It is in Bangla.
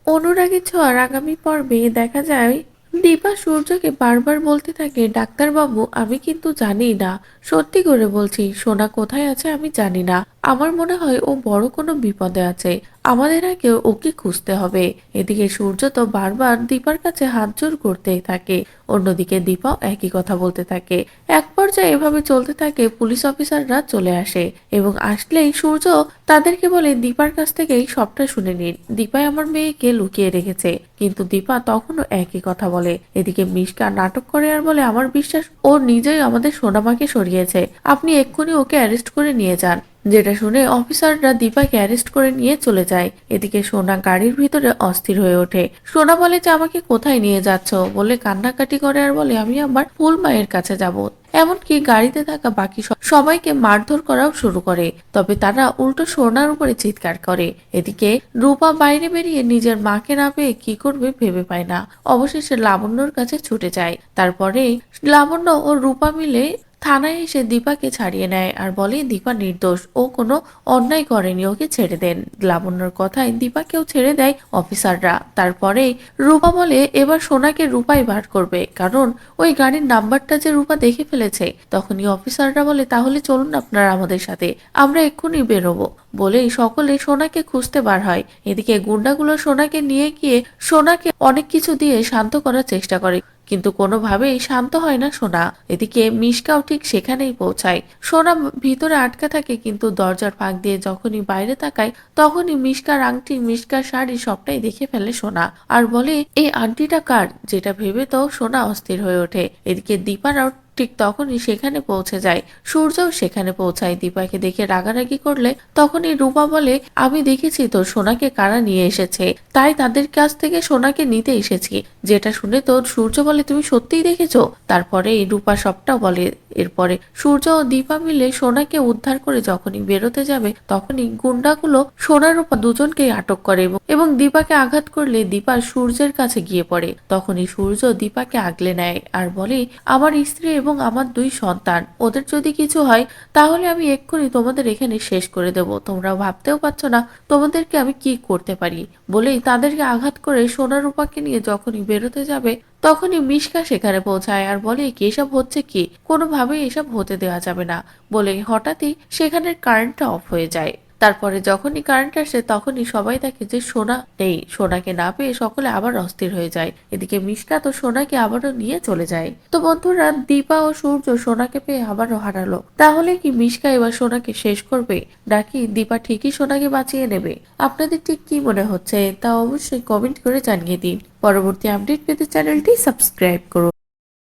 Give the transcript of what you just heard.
অনুরাগী ছোঁয়ার আগামী পর্বে দেখা যায় দীপা সূর্যকে বারবার বলতে থাকে, ডাক্তারবাবু আমি কিন্তু জানি না, সত্যি করে বলছি সোনা কোথায় আছে আমি জানি না। আমার মনে হয় ও বড় কোনো বিপদে আছে, আমাদের আগে ওকে খুঁজতে হবে। এদিকে সূর্য তো বারবার দীপার কাছে হাত জোড় করতেই থাকে, অন্যদিকে দীপাও একই কথা বলতে থাকে। এক পর্যায়ে এভাবে চলতে থাকে, পুলিশ অফিসাররা চলে আসে এবং আসলেই সূর্য তাদেরকে বলে দীপার কাছ থেকেই সবটা শুনে নিন, দীপাই আমার মেয়েকে লুকিয়ে রেখেছে। কিন্তু দীপা তখনও একই কথা বলে। এদিকে মিশকা নাটক করে আর বলে, আমার বিশ্বাস ও নিজেই আমাদের সোনামাকে সরিয়েছে, আপনি এক্ষুনি ওকে অ্যারেস্ট করে নিয়ে যান। যেটা শুনে অফিসাররা দীপাকে অ্যারেস্ট করে নিয়ে চলে যায়। এদিকে সোনা গাড়ির ভিতরে অস্থির হয়ে ওঠে। সোনা বলে যে আমাকে কোথায় নিয়ে যাচ্ছ বলে কান্নাকাটি করে আর বলে আমি আমার ফুল মায়ের কাছে যাব। এমনকি গাড়িতে থাকা বাকি সবাইকে মারধর করাও শুরু করে, তবে তারা উল্টো সোনার উপরে চিৎকার করে। এদিকে রূপা বাইরে বেরিয়ে নিজের মাকে না পেয়ে কি করবে ভেবে পায় না। অবশেষে লাবণ্যর কাছে ছুটে যায়। তারপরে লাবণ্য ও রূপা মিলে থানায় এসে দীপাকে ছাড়িয়ে নেয় আর বলে দীপা নির্দোষ, ও কোনো অন্যায় করেনি, ওকে ছেড়ে দেন। লাবণ্যর কথায় দীপাকেও ছেড়ে দেয় অফিসাররা। তারপরে রূপা বলে এবার সোনাকে রূপাই বার করবে, কারণ ওই গাড়ির নাম্বারটা যে রূপা দেখে ফেলেছে। তখনই অফিসাররা বলে তাহলে চলুন আপনারা আমাদের সাথে, আমরা এক্ষুনি বেরোবো। বলেই সকলে সোনাকে খুঁজতে বার হয়। এদিকে গুন্ডাগুলো সোনাকে নিয়ে গিয়ে সোনাকে অনেক কিছু দিয়ে শান্ত করার চেষ্টা করে, কিন্তু কোনোভাবেই শান্ত হয় না সোনা। এদিকে মিশকাও ঠিক সেখানেই পৌঁছায়। সোনা ভিতরে আটকা থাকে, কিন্তু দরজার ফাঁক দিয়ে যখনই বাইরে তাকায় তখনই মিশকার আংটি, মিশকার শাড়ি সবটাই দেখে ফেলে সোনা আর বলে এই আংটিটা কার, যেটা ভেবে তো সোনা অস্থির হয়ে ওঠে। এদিকে দীপারাও ঠিক তখনই সেখানে পৌঁছে যায়। সূর্যও সেখানে পৌঁছায়। দীপাকে দেখে রাগারাগি করলে তখনই রূপা বলে আমি দেখেছি তো সোনাকে কারা নিয়ে এসেছে, তাই তাদের কাছ থেকে সোনাকে নিতে এসেছি। যেটা শুনে তো সূর্য বলে তুমি সত্যিই দেখেছো? তারপরে রূপা সবটা বলে। এরপরে সূর্য ও দীপা মিলে সোনাকে উদ্ধার করে যখনই বেরোতে যাবে তখনই গুন্ডাগুলো সোনা রূপা দুজনকেই আটক করে এবং দীপাকে আঘাত করলে দীপা সূর্যের কাছে গিয়ে পড়ে। তখনই সূর্য দীপাকে আগলে নেয় আর বলে আমার স্ত্রী এবং আমার দুই সন্তান, ওদের যদি কিছু হয় তাহলে আমি এক্ষুনি তোমাদের এখানে শেষ করে দেব, তোমরা ভাবতেও পারছো না তোমাদেরকে আমি কি করতে পারি। বলেই তাদেরকে আঘাত করে সোনা রূপাকে নিয়ে যখনই বেরোতে যাবে তখনই মিশকা সেখানে পৌঁছায় আর বলে কি এসব হচ্ছে কি, কোনোভাবেই এসব হতে দেওয়া যাবে না। বলে হঠাৎই সেখানের কারেন্টটা অফ হয়ে যায়। তারপরে যখনই কারেন্ট আসে তখনই সবাই দেখে যে সোনা নেই। সোনাকে না পেয়ে সকলে আবার অস্থির হয়ে যায়। এদিকে মিশকা তো সোনাকে আবারও নিয়ে চলে যায়। তো বন্ধুরা, দীপা ও সূর্য সোনাকে পেয়ে আবারও হারালো। তাহলে কি মিশকা এবার সোনাকে শেষ করবে, নাকি দীপা ঠিকই সোনাকে বাঁচিয়ে নেবে? আপনাদের ঠিক কি মনে হচ্ছে তা অবশ্যই কমেন্ট করে জানিয়ে দিন। পরবর্তী আপডেট পেতে চ্যানেলটি সাবস্ক্রাইব করুন।